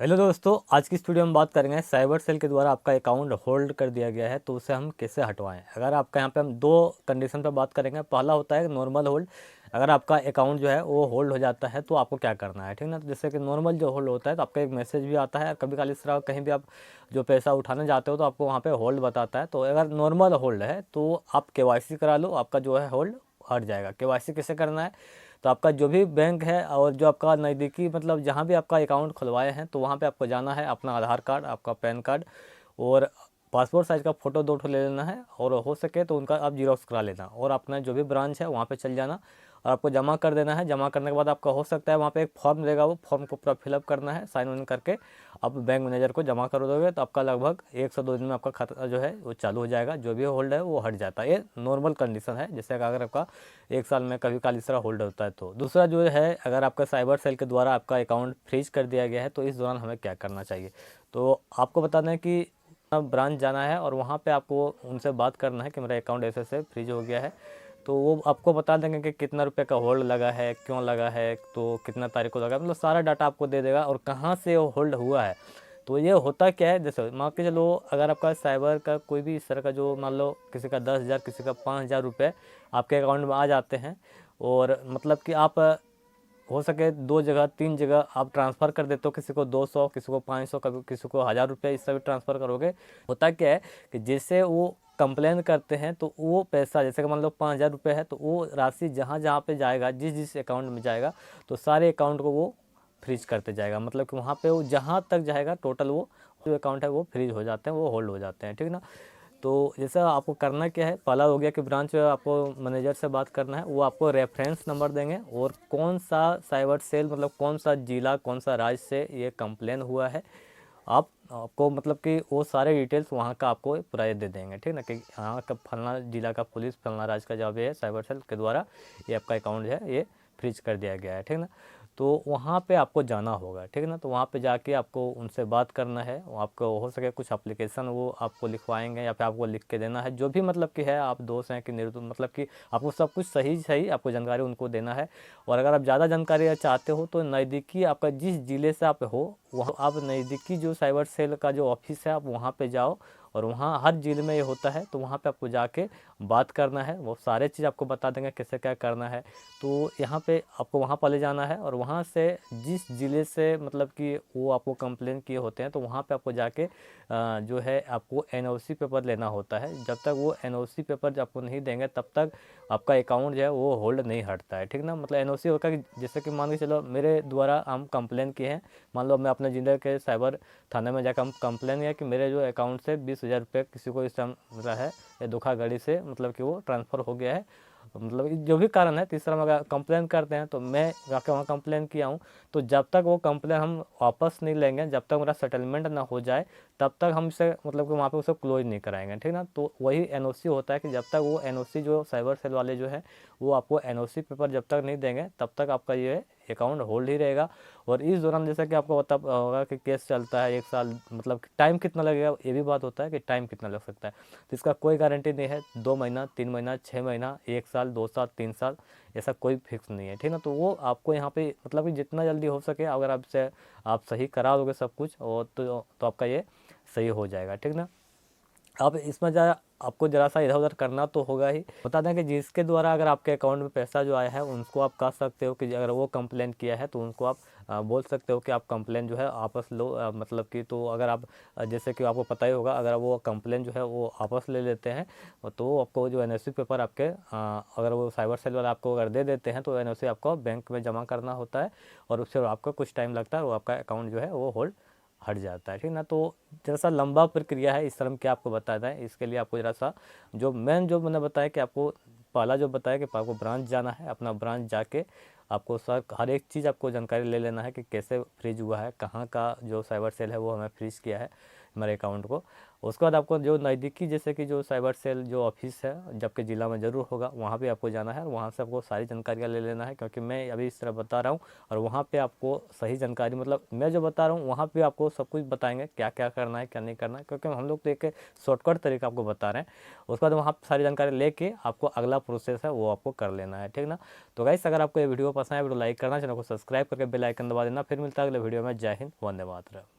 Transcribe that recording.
Hello दोस्तों, आज की इस वीडियो में बात करेंगे साइबर सेल के द्वारा आपका अकाउंट होल्ड कर दिया गया है तो उसे हम कैसे हटवाएं। अगर आपका यहाँ पे हम दो कंडीशन पे बात करेंगे। पहला होता है नॉर्मल होल्ड। अगर आपका अकाउंट जो है वो होल्ड हो जाता है तो आपको क्या करना है, ठीक ना। तो जैसे कि नॉर्मल जो होल्ड होता है तो आपका एक मैसेज भी आता है, कभी कभी इस तरह कहीं भी आप जो पैसा उठाने जाते हो तो आपको वहाँ पर होल्ड बताता है। तो अगर नॉर्मल होल्ड है तो आप KYC करा लो, आपका जो है होल्ड हट जाएगा। KYC कैसे करना है, तो आपका जो भी बैंक है और जो आपका नज़दीकी मतलब जहाँ भी आपका अकाउंट खुलवाए हैं तो वहाँ पे आपको जाना है। अपना आधार कार्ड, आपका पैन कार्ड और पासपोर्ट साइज़ का फ़ोटो 2 ठो ले लेना है, और हो सके तो उनका आप जीरोक्स करा लेना, और अपना जो भी ब्रांच है वहाँ पे चल जाना और आपको जमा कर देना है। जमा करने के बाद आपका हो सकता है वहाँ पे एक फॉर्म देगा, वो फॉर्म को पूरा फिलअप करना है, साइन वाइन करके आप बैंक मैनेजर को जमा कर दोगे तो आपका लगभग 1 से 2 दिन में आपका खाता जो है वो चालू हो जाएगा। जो भी होल्ड है वो हट जाता है। ये नॉर्मल कंडीशन है, जैसे कि अगर आपका 1 साल में कभी काल इस तरह होल्ड होता है। तो दूसरा जो है, अगर आपका साइबर सेल के द्वारा आपका अकाउंट फ्रीज कर दिया गया है तो इस दौरान हमें क्या करना चाहिए। तो आपको बता दें कि ब्रांच जाना है और वहाँ पे आपको उनसे बात करना है कि मेरा अकाउंट ऐसे से फ्रीज हो गया है। तो वो आपको बता देंगे कि कितना रुपए का होल्ड लगा है, क्यों लगा है, तो कितना तारीख को लगा, मतलब सारा डाटा आपको दे देगा और कहाँ से वो होल्ड हुआ है। तो ये होता क्या है, जैसे मान के चलो अगर आपका साइबर का कोई भी इस तरह का जो मान लो किसी का 10,000 किसी का 5,000 रुपये आपके अकाउंट में आ जाते हैं, और मतलब कि आप हो सके 2 जगह 3 जगह आप ट्रांसफ़र कर देते हो, किसी को 200 किसी को 500 कभी किसी को 1,000 रुपये, इस तरह भी ट्रांसफ़र करोगे। होता क्या है कि जैसे वो कंप्लेन करते हैं तो वो पैसा, जैसे कि मान लो 5,000 रुपये है तो वो राशि जहाँ जहाँ पे जाएगा, जिस जिस अकाउंट में जाएगा तो सारे अकाउंट को वो फ्रीज करते जाएगा। मतलब कि वहाँ पे वो जहाँ तक जाएगा टोटल वो जो अकाउंट है वो फ्रीज हो जाते हैं, वो होल्ड हो जाते हैं, ठीक ना। तो जैसा आपको करना क्या है, पहला हो गया कि ब्रांच आपको मैनेजर से बात करना है, वो आपको रेफरेंस नंबर देंगे और कौन सा साइबर सेल मतलब कौन सा जिला कौन सा राज्य से ये कंप्लेन हुआ है, आपको मतलब कि वो सारे डिटेल्स वहाँ का आपको पूरा ये दे देंगे, ठीक ना। कि यहाँ का फलना जिला का पुलिस फलना राज्य का जवाब ये है, साइबर सेल के द्वारा ये आपका अकाउंट है ये फ्रीज कर दिया गया है, ठीक ना। तो वहाँ पे आपको जाना होगा, ठीक है ना। तो वहाँ पे जाके आपको उनसे बात करना है। वो आपको हो सके कुछ एप्लीकेशन वो आपको लिखवाएंगे या फिर आपको लिख के देना है, जो भी मतलब कि है, आप दोस्त हैं कि निर्दोष, मतलब कि आपको सब कुछ सही सही आपको जानकारी उनको देना है। और अगर आप ज़्यादा जानकारी चाहते हो तो नज़दीकी आपका जिस ज़िले से आप हो वहाँ आप नज़दीकी जो साइबर सेल का जो ऑफिस है आप वहाँ पे जाओ, और वहाँ हर ज़िले में ये होता है तो वहाँ पे आपको जाके बात करना है। वो सारे चीज़ आपको बता देंगे कैसे क्या करना है। तो यहाँ पे आपको वहाँ पहले जाना है और वहाँ से जिस ज़िले से मतलब कि वो आपको कंप्लेन किए होते हैं तो वहाँ पे आपको जाके जो है आपको NOC पेपर लेना होता है। जब तक वो NOC पेपर जब आपको नहीं देंगे तब तक आपका अकाउंट जो है वो होल्ड नहीं हटता है, ठीक ना। मतलब NOC होगा कि जैसे कि मान के चलो मेरे द्वारा हम कंप्लेन किए हैं, मान लो मैं अपने ज़िले के साइबर थाने में जाकर हम कंप्लेन किया कि मेरे जो अकाउंट से 20,000 रुपये किसी को इस टाइम मिला है, या धोखाधड़ी से मतलब कि वो ट्रांसफ़र हो गया है, मतलब जो भी कारण है। तीसरा में अगर कंप्लेन करते हैं तो मैं जाके वहाँ कंप्लेन किया हूँ, तो जब तक वो कंप्लेन हम वापस नहीं लेंगे, जब तक मेरा सेटलमेंट ना हो जाए तब तक हम इसे मतलब कि वहाँ पे उसे क्लोज नहीं कराएंगे, ठीक ना। तो वही NOC होता है कि जब तक वो NOC जो साइबर सेल वाले जो है वो आपको NOC पेपर जब तक नहीं देंगे तब तक आपका ये अकाउंट होल्ड ही रहेगा। और इस दौरान जैसा कि आपको पता होगा कि केस चलता है 1 साल, मतलब टाइम कितना लगेगा ये भी बात होता है कि टाइम कितना लग सकता है। तो इसका कोई गारंटी नहीं है, 2 महीना 3 महीना 6 महीना 1 साल 2 साल 3 साल ऐसा कोई फिक्स नहीं है, ठीक ना। तो वो आपको यहाँ पे मतलब कि जितना जल्दी हो सके अगर आपसे आप सही करा दोगे सब कुछ, और तो आपका ये सही हो जाएगा, ठीक ना। अब इसमें ज़रा आपको ज़रा सा इधर उधर करना तो होगा ही। बता दें कि जिसके द्वारा अगर आपके अकाउंट में पैसा जो आया है उनको आप कह सकते हो कि अगर वो कंप्लेन किया है तो उनको आप बोल सकते हो कि आप कंप्लेन जो है आपस लो, मतलब कि तो अगर आप जैसे कि आपको पता ही होगा अगर वो कंप्लेन जो है वो आपस ले लेते हैं तो आपको जो NOC पेपर आपके अगर वो साइबर सेल वाला आपको अगर दे देते हैं तो NOC आपको बैंक में जमा करना होता है, और उससे आपको कुछ टाइम लगता है, वो आपका अकाउंट जो है वो होल्ड हट जाता है, ठीक ना। तो जरा सा लंबा प्रक्रिया है, इस तरह में क्या आपको बताता है। इसके लिए आपको जरा सा जो मेन जो मैंने बताया कि आपको पहला जो बताया कि आपको ब्रांच जाना है, अपना ब्रांच जाके आपको सर हर एक चीज़ आपको जानकारी ले लेना है कि कैसे फ्रीज हुआ है, कहाँ का जो साइबर सेल है वो हमें फ्रीज किया है हमारे अकाउंट को। उसके बाद आपको जो नज़दीकी जैसे कि जो साइबर सेल जो ऑफिस है जबकि ज़िला में ज़रूर होगा, वहाँ पे आपको जाना है और वहाँ से आपको सारी जानकारियाँ ले लेना है, क्योंकि मैं अभी इस तरह बता रहा हूँ और वहाँ पे आपको सही जानकारी, मतलब मैं जो बता रहा हूँ वहाँ पे आपको सब कुछ बताएंगे क्या क्या करना है क्या नहीं करना है, क्योंकि हम लोग तो एक शॉर्टकट तरीका आपको बता रहे हैं। उसके बाद वहाँ पर सारी जानकारी लेके आपको अगला प्रोसेस है वो आपको कर लेना है, ठीक ना। तो गाइस अगर आपको ये वीडियो पसंद है, वीडियो लाइक करना, चैनल को सब्सक्राइब करके बेल आइकन दबा देना। फिर मिलता है अगले वीडियो में। जय हिंद, वंदे मातरम।